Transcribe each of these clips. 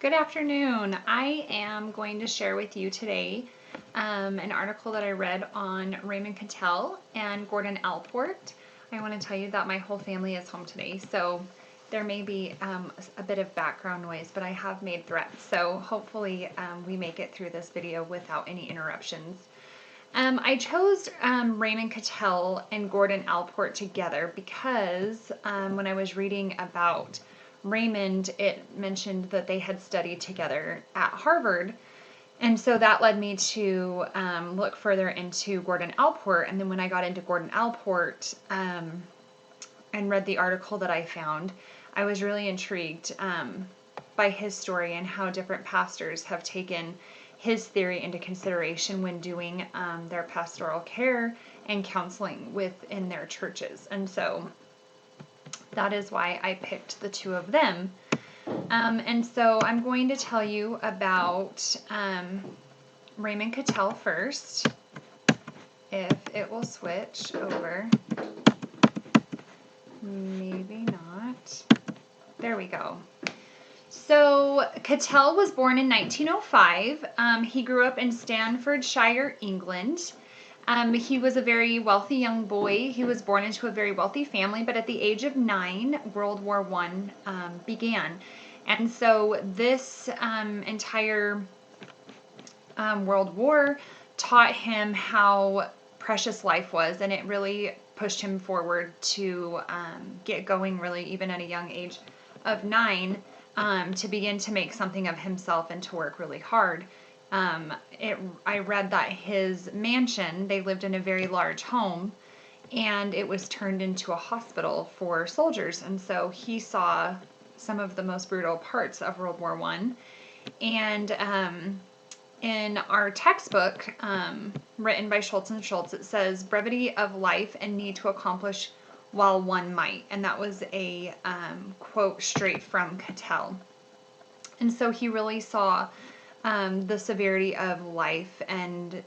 Good afternoon. I am going to share with you today an article that I read on Raymond Cattell and Gordon Allport. I want to tell you that my whole family is home today, so there may be a bit of background noise, but I have made threats, so hopefully we make it through this video without any interruptions. I chose Raymond Cattell and Gordon Allport together because when I was reading about Raymond, it mentioned that they had studied together at Harvard. And so that led me to look further into Gordon Allport. And then when I got into Gordon Allport and read the article that I found, I was really intrigued by his story and how different pastors have taken his theory into consideration when doing their pastoral care and counseling within their churches. And so that is why I picked the two of them. And so I'm going to tell you about Raymond Cattell first, if it will switch over. Maybe not. There we go. So Cattell was born in 1905. He grew up in Staffordshire, England. He was a very wealthy young boy. He was born into a very wealthy family, but at the age of 9, World War I began. And so this entire World War taught him how precious life was, and it really pushed him forward to get going really even at a young age of 9 to begin to make something of himself and to work really hard. I read that his mansion, they lived in a very large home, and it was turned into a hospital for soldiers. And so he saw some of the most brutal parts of World War I. And in our textbook, written by Schultz and Schultz, it says brevity of life and need to accomplish while one might. And that was a quote straight from Cattell. And so he really saw the severity of life and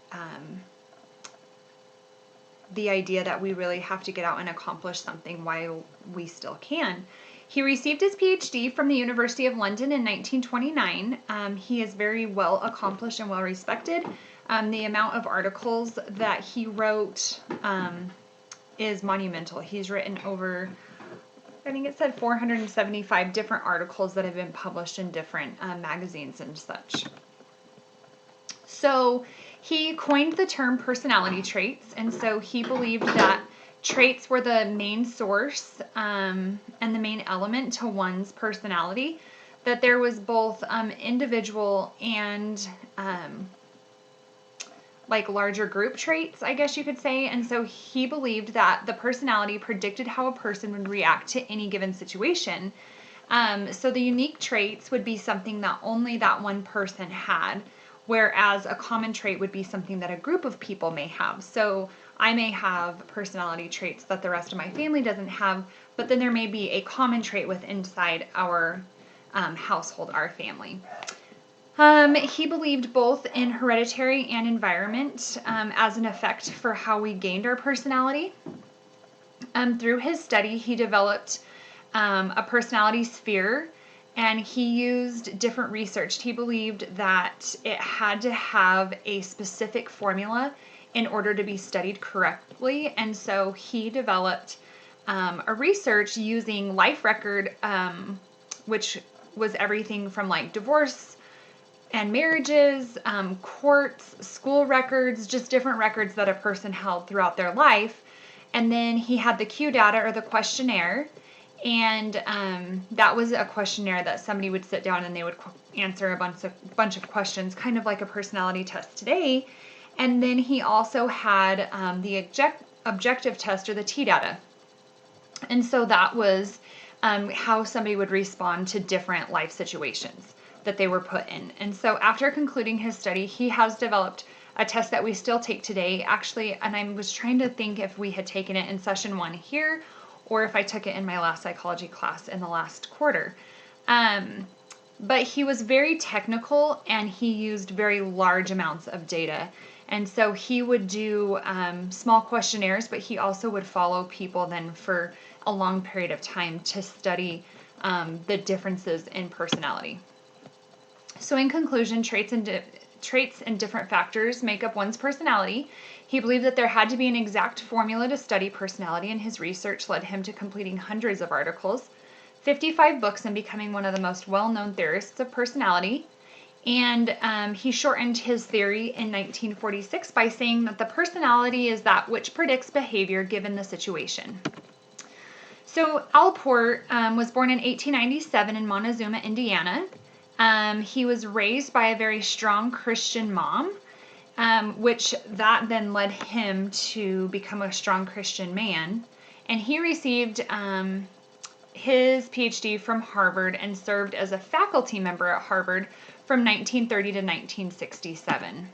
the idea that we really have to get out and accomplish something while we still can. He received his PhD from the University of London in 1929. He is very well accomplished and well respected. The amount of articles that he wrote is monumental. He's written over, I think it said 475 different articles that have been published in different magazines and such. So he coined the term personality traits, and so he believed that traits were the main source and the main element to one's personality, that there was both individual and like larger group traits, I guess you could say. And so he believed that the personality predicted how a person would react to any given situation. So the unique traits would be something that only that one person had, whereas a common trait would be something that a group of people may have. So I may have personality traits that the rest of my family doesn't have, but then there may be a common trait inside our household, our family. He believed both in hereditary and environment as an effect for how we gained our personality. Through his study, he developed a personality sphere, and he used different research. He believed that it had to have a specific formula in order to be studied correctly, and so he developed a research using life record, which was everything from like divorce and marriages, courts, school records, just different records that a person held throughout their life. And then he had the Q data, or the questionnaire, and that was a questionnaire that somebody would sit down and they would answer a bunch of questions, kind of like a personality test today. And then he also had the objective test, or the T data. And so that was how somebody would respond to different life situations that they were put in. And so after concluding his study, he has developed a test that we still take today, actually, and I was trying to think if we had taken it in session 1 here, or if I took it in my last psychology class in the last quarter. But he was very technical, and he used very large amounts of data. And so he would do small questionnaires, but he also would follow people then for a long period of time to study the differences in personality. So in conclusion, traits and different factors make up one's personality. He believed that there had to be an exact formula to study personality, and his research led him to completing hundreds of articles, 55 books, and becoming one of the most well-known theorists of personality. And he shortened his theory in 1946 by saying that the personality is that which predicts behavior given the situation. So Allport was born in 1897 in Montezuma, Indiana. He was raised by a very strong Christian mom, which that then led him to become a strong Christian man. And he received his PhD from Harvard and served as a faculty member at Harvard from 1930 to 1967.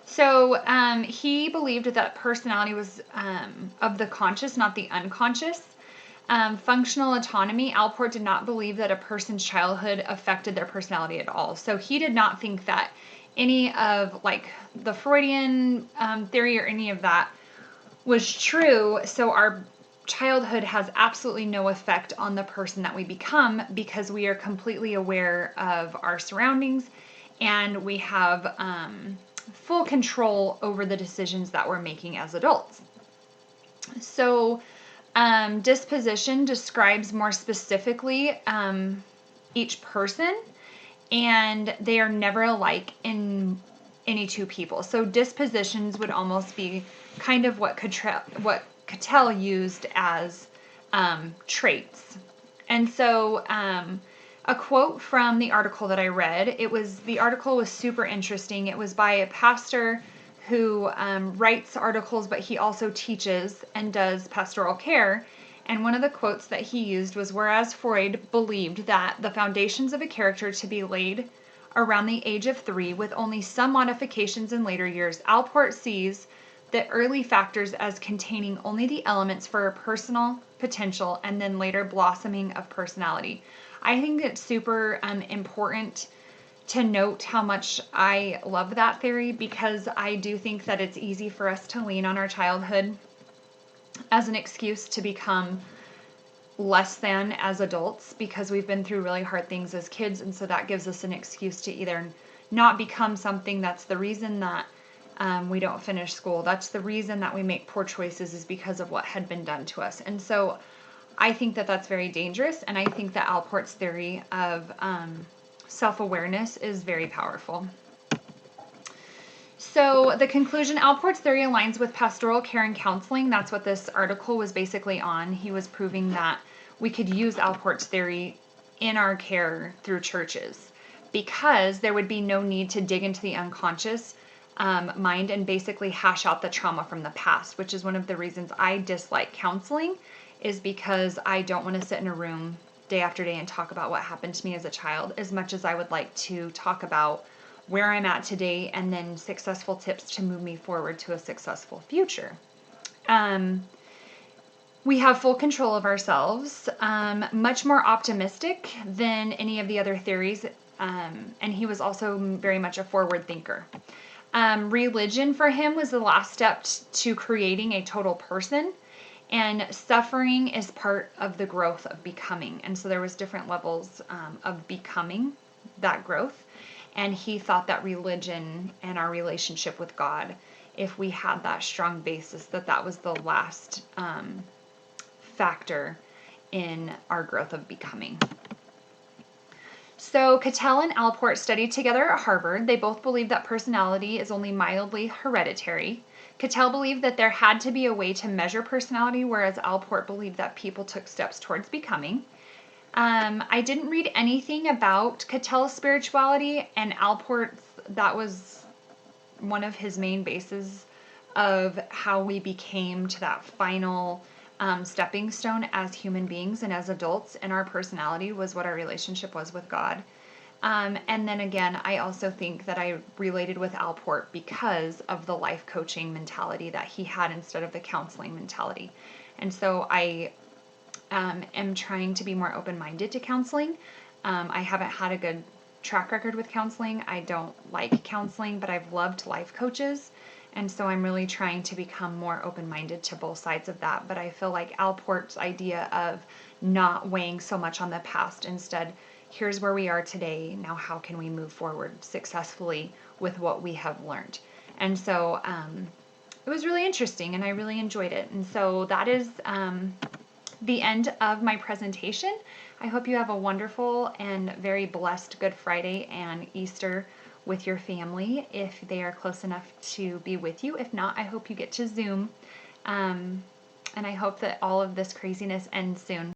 So he believed that personality was of the conscious, not the unconscious. Functional autonomy, Allport did not believe that a person's childhood affected their personality at all. So he did not think that any of like the Freudian theory or any of that was true. So our childhood has absolutely no effect on the person that we become because we are completely aware of our surroundings and we have full control over the decisions that we're making as adults. So disposition describes more specifically each person, and they are never alike in any two people. So dispositions would almost be kind of what Cattell used as traits. And so a quote from the article that I read, the article was super interesting. It was by a pastor who writes articles, but he also teaches and does pastoral care. And one of the quotes that he used was, whereas Freud believed that the foundations of a character to be laid around the age of 3 with only some modifications in later years, Allport sees the early factors as containing only the elements for a personal potential and then later blossoming of personality. I think it's super important to note how much I love that theory, because I do think that it's easy for us to lean on our childhood as an excuse to become less than as adults because we've been through really hard things as kids, and so that gives us an excuse to either not become something. That's the reason that we don't finish school. That's the reason that we make poor choices, is because of what had been done to us. And so I think that that's very dangerous, and I think that Allport's theory of self-awareness is very powerful. So the conclusion, Allport's theory aligns with pastoral care and counseling. That's what this article was basically on. He was proving that we could use Allport's theory in our care through churches, because there would be no need to dig into the unconscious mind and basically hash out the trauma from the past, which is one of the reasons I dislike counseling, is because I don't want to sit in a room day after day and talk about what happened to me as a child, as much as I would like to talk about where I'm at today and then successful tips to move me forward to a successful future. We have full control of ourselves, much more optimistic than any of the other theories, and he was also very much a forward thinker. Religion for him was the last step to creating a total person. And suffering is part of the growth of becoming. And so there was different levels of becoming that growth. And he thought that religion and our relationship with God, if we had that strong basis, that was the last factor in our growth of becoming. So Cattell and Allport studied together at Harvard. They both believed that personality is only mildly hereditary. Cattell believed that there had to be a way to measure personality, whereas Allport believed that people took steps towards becoming. I didn't read anything about Cattell's spirituality, and Allport's, that was one of his main bases of how we became to that final stepping stone as human beings and as adults, and our personality was what our relationship was with God. And then again, I also think that I related with Allport because of the life coaching mentality that he had instead of the counseling mentality. And so I am trying to be more open-minded to counseling. I haven't had a good track record with counseling. I don't like counseling, but I've loved life coaches. And so I'm really trying to become more open-minded to both sides of that. But I feel like Allport's idea of not weighing so much on the past, instead here's where we are today. Now, how can we move forward successfully with what we have learned? And so it was really interesting, and I really enjoyed it. And so that is the end of my presentation. I hope you have a wonderful and very blessed Good Friday and Easter with your family if they are close enough to be with you. If not, I hope you get to Zoom. And I hope that all of this craziness ends soon.